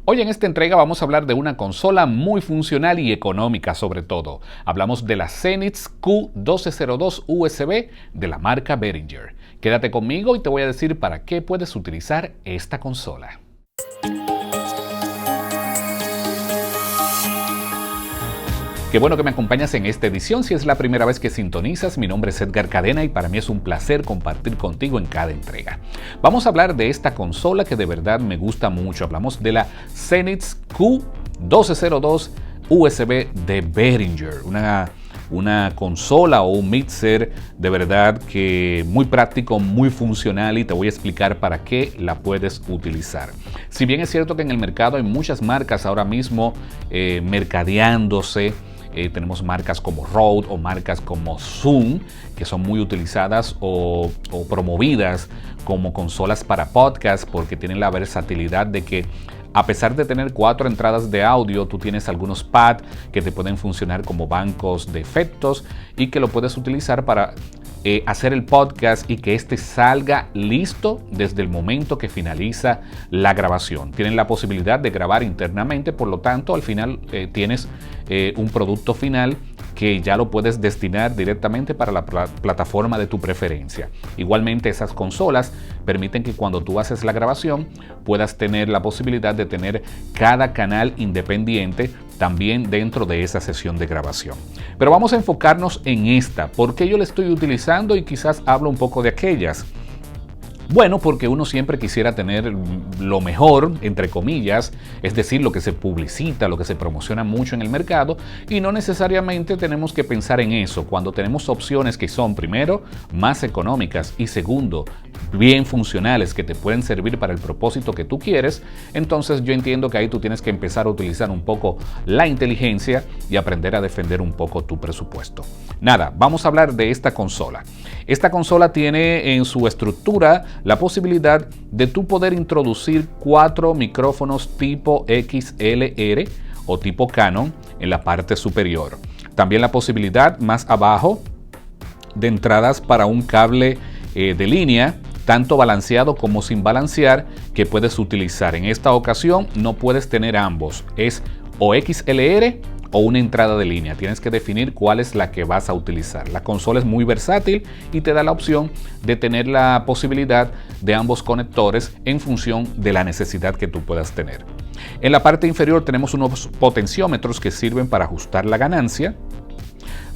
Hoy en esta entrega vamos a hablar de una consola muy funcional y económica sobre todo. Hablamos de la Zenith Q1202 USB de la marca Behringer. Quédate conmigo y te voy a decir para qué puedes utilizar esta consola. Qué bueno que me acompañas en esta edición. Si es la primera vez que sintonizas, mi nombre es Edgar Cadena y para mí es un placer compartir contigo en cada entrega. Vamos a hablar de esta consola que de verdad me gusta mucho. Hablamos de la Zenith Q1202 USB de Behringer, una consola o un mixer de verdad que muy práctico, muy funcional, y te voy a explicar para qué la puedes utilizar. Si bien es cierto que en el mercado hay muchas marcas ahora mismo mercadeándose, tenemos marcas como Rode o marcas como Zoom, que son muy utilizadas o promovidas como consolas para podcast, porque tienen la versatilidad de que a pesar de tener 4 entradas de audio, tú tienes algunos pads que te pueden funcionar como bancos de efectos y que lo puedes utilizar para hacer el podcast y que este salga listo desde el momento que finaliza la grabación. Tienen la posibilidad de grabar internamente, por lo tanto al final tienes un producto final que ya lo puedes destinar directamente para la plataforma de tu preferencia. Igualmente, esas consolas permiten que cuando tú haces la grabación puedas tener la posibilidad de tener cada canal independiente también dentro de esa sesión de grabación. Pero vamos a enfocarnos en esta, porque yo la estoy utilizando y quizás hablo un poco de aquellas. Bueno, porque uno siempre quisiera tener lo mejor, entre comillas, es decir, lo que se publicita, lo que se promociona mucho en el mercado, y no necesariamente tenemos que pensar en eso cuando tenemos opciones que son, primero, más económicas y segundo, bien funcionales, que te pueden servir para el propósito que tú quieres. Entonces yo entiendo que ahí tú tienes que empezar a utilizar un poco la inteligencia y aprender a defender un poco tu presupuesto. Nada, vamos a hablar de esta consola. Esta consola tiene en su estructura la posibilidad de tú poder introducir 4 micrófonos tipo XLR o tipo Canon en la parte superior. También la posibilidad más abajo de entradas para un cable de línea, tanto balanceado como sin balancear, que puedes utilizar. En esta ocasión no puedes tener ambos, es o XLR o una entrada de línea. Tienes que definir cuál es la que vas a utilizar. La consola es muy versátil y te da la opción de tener la posibilidad de ambos conectores en función de la necesidad que tú puedas tener. En la parte inferior tenemos unos potenciómetros que sirven para ajustar la ganancia.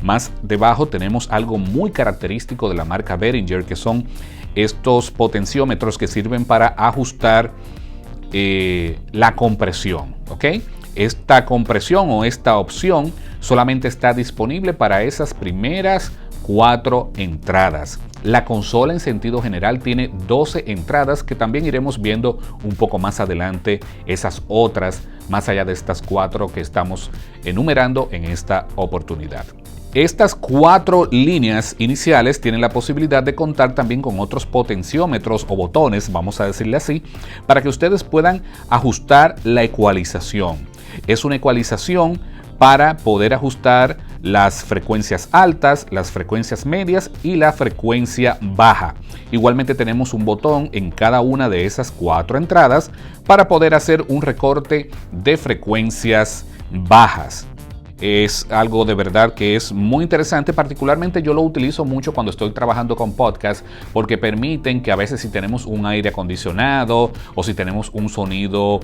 Más debajo tenemos algo muy característico de la marca Behringer, que son estos potenciómetros que sirven para ajustar la compresión, ¿ok? Esta compresión o esta opción solamente está disponible para esas primeras 4 entradas. La consola en sentido general tiene 12 entradas, que también iremos viendo un poco más adelante esas otras, más allá de estas 4 que estamos enumerando en esta oportunidad. Estas 4 líneas iniciales tienen la posibilidad de contar también con otros potenciómetros o botones, vamos a decirle así, para que ustedes puedan ajustar la ecualización. Es una ecualización para poder ajustar las frecuencias altas, las frecuencias medias y la frecuencia baja. Igualmente tenemos un botón en cada una de esas 4 entradas para poder hacer un recorte de frecuencias bajas. Es algo de verdad que es muy interesante. Particularmente yo lo utilizo mucho cuando estoy trabajando con podcast, porque permiten que a veces, si tenemos un aire acondicionado o si tenemos un sonido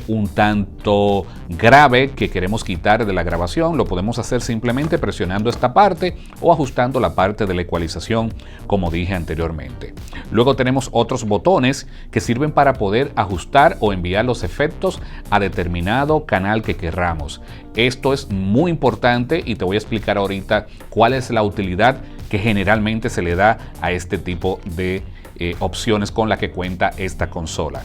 un tanto grave que queremos quitar de la grabación, lo podemos hacer simplemente presionando esta parte o ajustando la parte de la ecualización, como dije anteriormente. Luego tenemos otros botones que sirven para poder ajustar o enviar los efectos a determinado canal que querramos. Esto es muy importante y te voy a explicar ahorita cuál es la utilidad que generalmente se le da a este tipo de opciones con la que cuenta esta consola.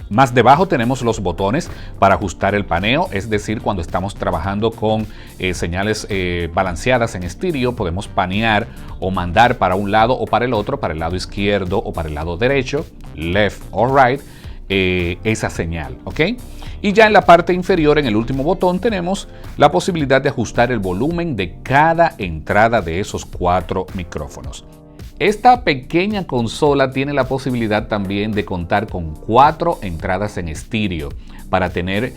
Más debajo tenemos los botones para ajustar el paneo, es decir, cuando estamos trabajando con señales balanceadas en estéreo, podemos panear o mandar para un lado o para el otro, para el lado izquierdo o para el lado derecho, left or right, esa señal, ¿ok? Y ya en la parte inferior, en el último botón, tenemos la posibilidad de ajustar el volumen de cada entrada de esos 4 micrófonos. Esta pequeña consola tiene la posibilidad también de contar con 4 entradas en estéreo para tener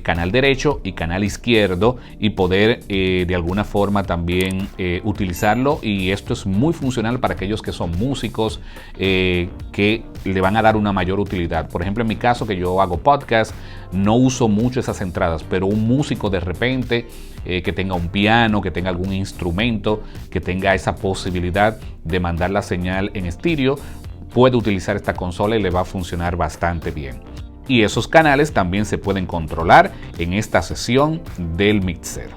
canal derecho y canal izquierdo y poder de alguna forma también utilizarlo, y esto es muy funcional para aquellos que son músicos que le van a dar una mayor utilidad. Por ejemplo, en mi caso, que yo hago podcast, no uso mucho esas entradas, pero un músico de repente que tenga un piano, que tenga algún instrumento, que tenga esa posibilidad de mandar la señal en estéreo, puede utilizar esta consola y le va a funcionar bastante bien. Y esos canales también se pueden controlar en esta sesión del mixer.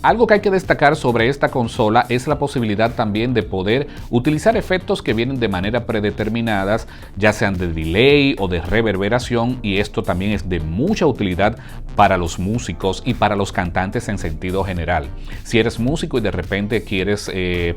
Algo que hay que destacar sobre esta consola es la posibilidad también de poder utilizar efectos que vienen de manera predeterminadas, ya sean de delay o de reverberación, y esto también es de mucha utilidad para los músicos y para los cantantes en sentido general. Si eres músico y de repente quieres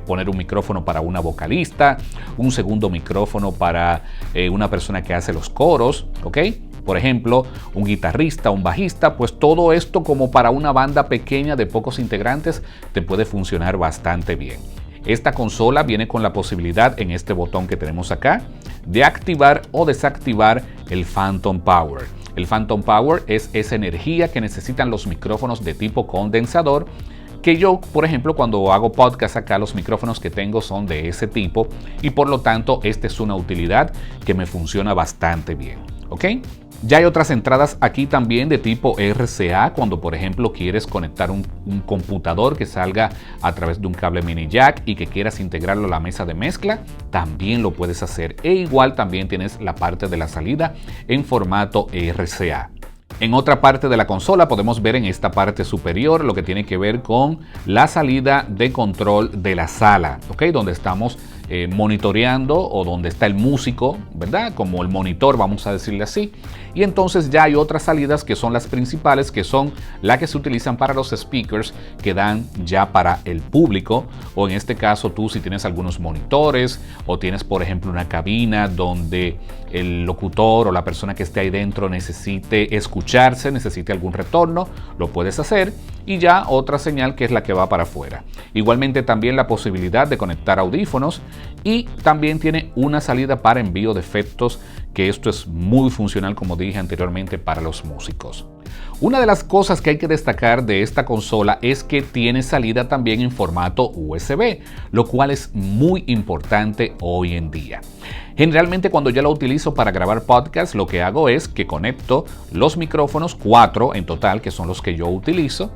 poner un micrófono para una vocalista, un segundo micrófono para una persona que hace los coros, ¿ok? Por ejemplo, un guitarrista, un bajista, pues todo esto como para una banda pequeña de pocos integrantes te puede funcionar bastante bien. Esta consola viene con la posibilidad en este botón que tenemos acá de activar o desactivar el Phantom Power. El Phantom Power es esa energía que necesitan los micrófonos de tipo condensador, que yo, por ejemplo, cuando hago podcast acá, los micrófonos que tengo son de ese tipo y por lo tanto esta es una utilidad que me funciona bastante bien, ¿ok? Ya hay otras entradas aquí también de tipo RCA, cuando por ejemplo quieres conectar un computador que salga a través de un cable mini jack y que quieras integrarlo a la mesa de mezcla, también lo puedes hacer. E igual también tienes la parte de la salida en formato RCA. En otra parte de la consola podemos ver en esta parte superior lo que tiene que ver con la salida de control de la sala, ¿ok? Donde estamos monitoreando, o donde está el músico, ¿verdad? Como el monitor, vamos a decirle así. Y entonces ya hay otras salidas que son las principales, que son las que se utilizan para los speakers que dan ya para el público, o en este caso tú si tienes algunos monitores o tienes por ejemplo una cabina donde el locutor o la persona que esté ahí dentro necesite escucharse, necesite algún retorno, lo puedes hacer, y ya otra señal que es la que va para afuera. Igualmente también la posibilidad de conectar audífonos, y también tiene una salida para envío de efectos, que esto es muy funcional, como dije anteriormente, para los músicos. Una de las cosas que hay que destacar de esta consola es que tiene salida también en formato USB, lo cual es muy importante hoy en día. Generalmente cuando yo la utilizo para grabar podcast, lo que hago es que conecto los micrófonos, 4 en total, que son los que yo utilizo.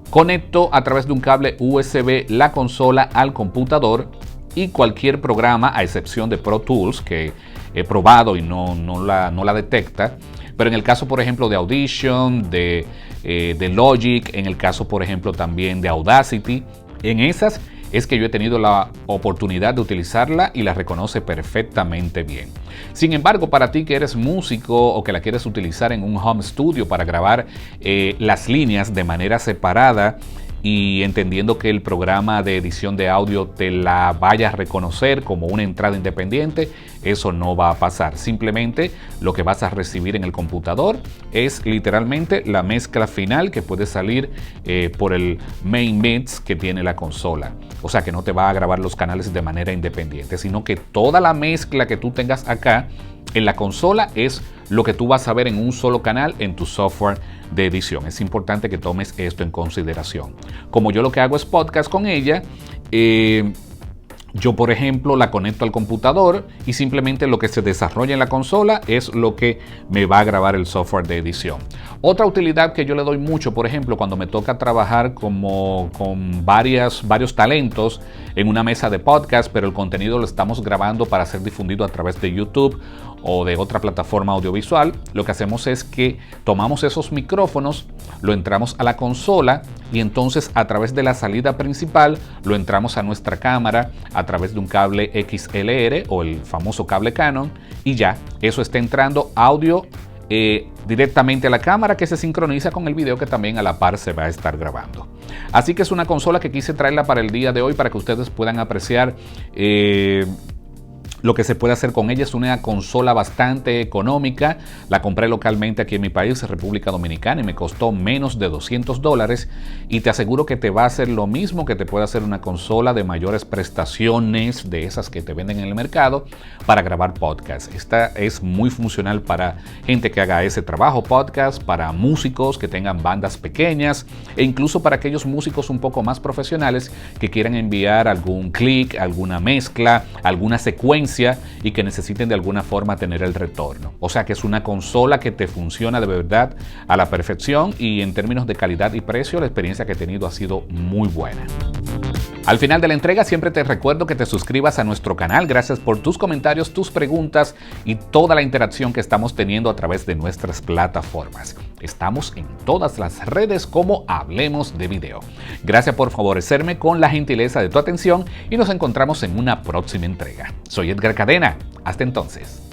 Conecto a través de un cable USB la consola al computador, y cualquier programa, a excepción de Pro Tools, que he probado y no la detecta, pero en el caso por ejemplo de Audition, de Logic, en el caso por ejemplo también de Audacity, en esas es que yo he tenido la oportunidad de utilizarla y la reconoce perfectamente bien. Sin embargo, para ti que eres músico o que la quieres utilizar en un home studio para grabar las líneas de manera separada, y entendiendo que el programa de edición de audio te la vaya a reconocer como una entrada independiente, eso no va a pasar. Simplemente lo que vas a recibir en el computador es literalmente la mezcla final que puede salir por el main mix que tiene la consola. O sea que no te va a grabar los canales de manera independiente, sino que toda la mezcla que tú tengas acá en la consola es lo que tú vas a ver en un solo canal en tu software de edición. Es importante que tomes esto en consideración. Como yo lo que hago es podcast con ella, yo por ejemplo la conecto al computador y simplemente lo que se desarrolla en la consola es lo que me va a grabar el software de edición. Otra utilidad que yo le doy mucho, por ejemplo, cuando me toca trabajar con varios talentos en una mesa de podcast, pero el contenido lo estamos grabando para ser difundido a través de YouTube o de otra plataforma audiovisual, lo que hacemos es que tomamos esos micrófonos, lo entramos a la consola y entonces a través de la salida principal lo entramos a nuestra cámara a través de un cable XLR o el famoso cable Canon, y ya eso está entrando audio directamente a la cámara, que se sincroniza con el video que también a la par se va a estar grabando. Así que es una consola que quise traerla para el día de hoy para que ustedes puedan apreciar Lo que se puede hacer con ella es una consola bastante económica. La compré localmente aquí en mi país, República Dominicana, y me costó menos de $200. Y te aseguro que te va a hacer lo mismo que te puede hacer una consola de mayores prestaciones de esas que te venden en el mercado para grabar podcast. Esta es muy funcional para gente que haga ese trabajo podcast, para músicos que tengan bandas pequeñas e incluso para aquellos músicos un poco más profesionales que quieran enviar algún clic, alguna mezcla, alguna secuencia y que necesiten de alguna forma tener el retorno. O sea que es una consola que te funciona de verdad a la perfección, y en términos de calidad y precio la experiencia que he tenido ha sido muy buena. Al final de la entrega siempre te recuerdo que te suscribas a nuestro canal. Gracias por tus comentarios, tus preguntas y toda la interacción que estamos teniendo a través de nuestras plataformas. Estamos en todas las redes como Hablemos de Video. Gracias por favorecerme con la gentileza de tu atención y nos encontramos en una próxima entrega. Soy Edgar Cadena. Hasta entonces.